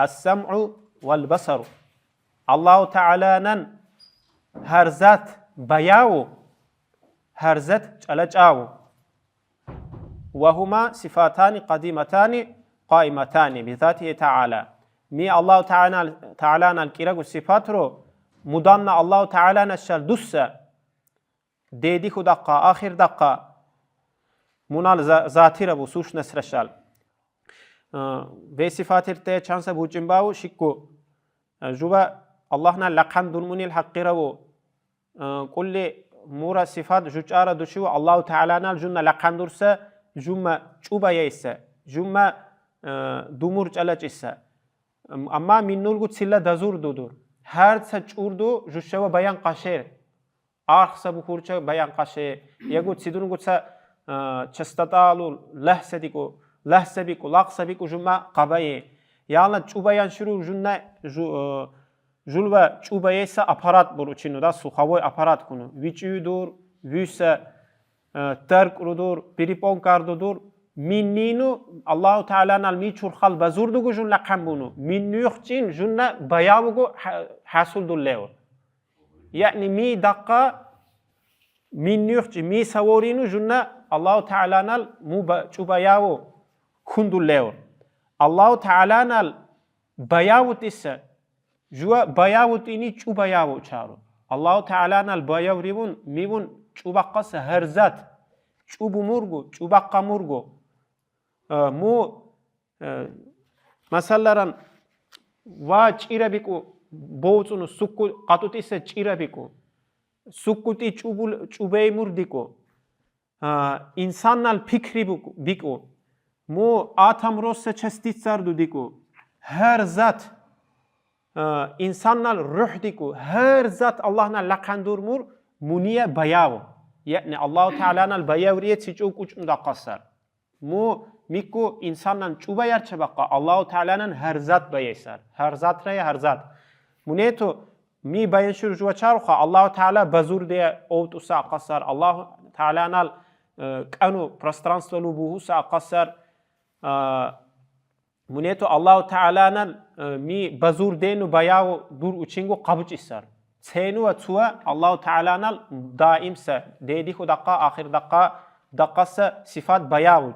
السمع والبصر الله تعالى نن هرزات بياو هرزت چلچاو وهما صفاتان قديمتان قائمتان بذاته تعالى مي الله تعالى الكيرغو صفات رو مدان الله تعالى نشال دوسا ديدي خو دقا آخر دقا منال ذاتي ربو سوش نسرشال ve sifatirte chansa buchimbawu shikku juba Allah na laqan durmunil haqqirawu kulli mura sifat juchara dushu Allah Ta'ala nal junna laqan dursa jumma chuba yesa jumma dumur chalach issa amma minnulgu tsilla dazur dudur her sa churdu jushawa bayan qasher arsa bukurcha bayan qashe yagu tsidungu tsa chastatalu lahsadiku لحسبيكو لاقسبيكو جمع قبايه يالا چوبايان شروع جنة جلوه چوبايه سا اپارات برو چينو دا سوخاوي اپارات كنو ويچيو دور ويسا ترك رو دور بريپون كاردو دور منينو الله تعالى نال مي چورخال بزوردو جن لقم بونو منيوخ چين جنة بياوغو حاصل دو ليو يعني مي دقا منيوخ چين مي سوورينو جنة الله تعالى نال مو چوباياو كندو ليور الله تعالى نال بياوت إسا جوا بياوت إني چو بياو چارو الله تعالى نال بياو ريبون ميبون چو بقص هرزات چو بمرغو چو بقا مرغو مو مثلا وا چيرا بيكو بوچونو سوكو قطوت إسا چيرا بيكو سوكوتي چو بي مرديكو إنسان نال فكري بيكو مو آتم روز چستیت سردو دیکو هر ذات انسان نال روح دیکو هر ذات الله نال لقندور مور منیه بیاو یعنی الله تعالی نال بیاوریه چیچو کچم دا قصر مو میکو انسان نال چوبا یار چه بقا الله تعالی نال هر ذات بیایسر هر ذات رای هر ذات منیه تو می بیانشور جوا چارخوا الله تعالی بزور دیه اوت اسا قصر الله تعالی نال کنو پرسترانستولو بوهو سا قصر منيتو الله تعالى نال مي بزور دينو بياو دور وچينغو قبج إسر تسينو وتوا الله تعالى نال دائم سا ديدي خو دقا آخر دقا سا صفات بياو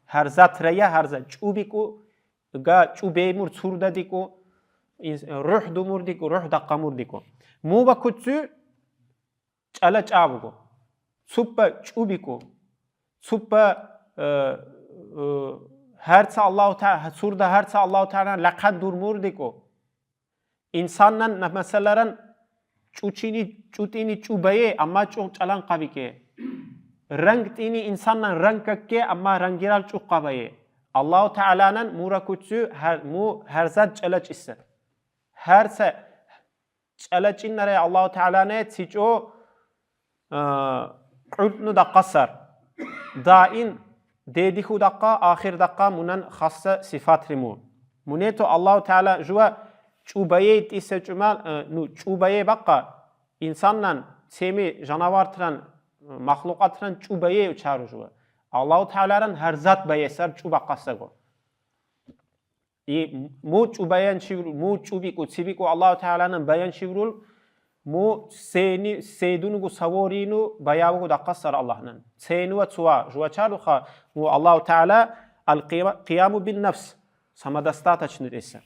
هر ذات ريا هر ذات چوبيكو غا چوبي مور تسوردا ديكو روح دو مور ديكو روح دقا مور ديكو مو با كتسو چالا چابوكو سوبا چوبيكو سوبا هرچه الله تعالی سورده هرچه الله تعالی لقد دور موردیکو انسانن مثلا چوتینی چوبایه اما چو چلان قبی که رنگ تینی انسانن رنگ که اما رنگیرال چو قبایه الله تعالی نن مورا کتسو مو هر زد چلچ است هرچه چلچین نره الله تعالی نه تیچو قلنو دا قصر دائن ديدي خو دقا آخر دقا منن خاصة صفات رمو منيتو الله تعالى جوا چوبايه تيسا چمال نو چوبايه بقا انسانن سيمي جانوار ترن مخلوقات ترن چوبايه چارو جوا الله تعالى رن هر ذات بايه سر چوبا قصة مو چوبايان شورول مو چوبيكو تسيبيكو الله تعالى نن بايان شورول مو سيدونو سوورينو بياوغو دا قصر الله نن سينو تسوا جوا چارو خا مو الله تعالى القيام بالنفس سمدستاتا چنر اسا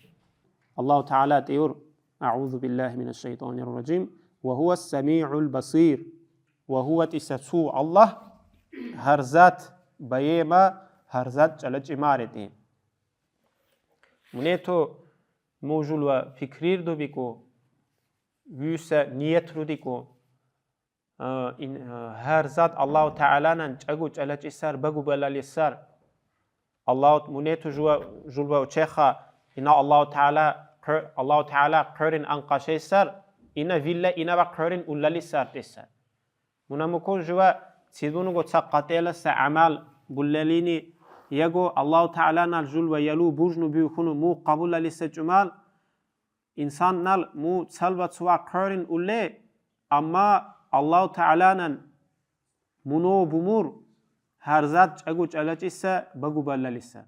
الله تعالى تيور أعوذ بالله من الشيطان الرجيم وهو السميع البصير وهو تسسو الله هرزات بيما هرزات چلچ امارتين منيتو موجول و فكرير دو بيكو ويسا نيت رو ديكو هر ذات الله تعالى نن چگو چلچ سر بگو بلالی سر الله منيتو جلوه چخا اینا الله تعالى قرن انقاشه سر اینا ویلا اینا با قرن اولالی سر تسر منامکون جوا سيدونو گو تسقطيل سا عمل بلاليني يگو الله تعالى نال جلوه يلو بوجنو بيخونو مو قبول لسه جمال إنسان نال مو سلبت سوا قرن أولي أما الله تعالى نن منو بمور هر ذات أجو جلچ إسا بگو بلل إسا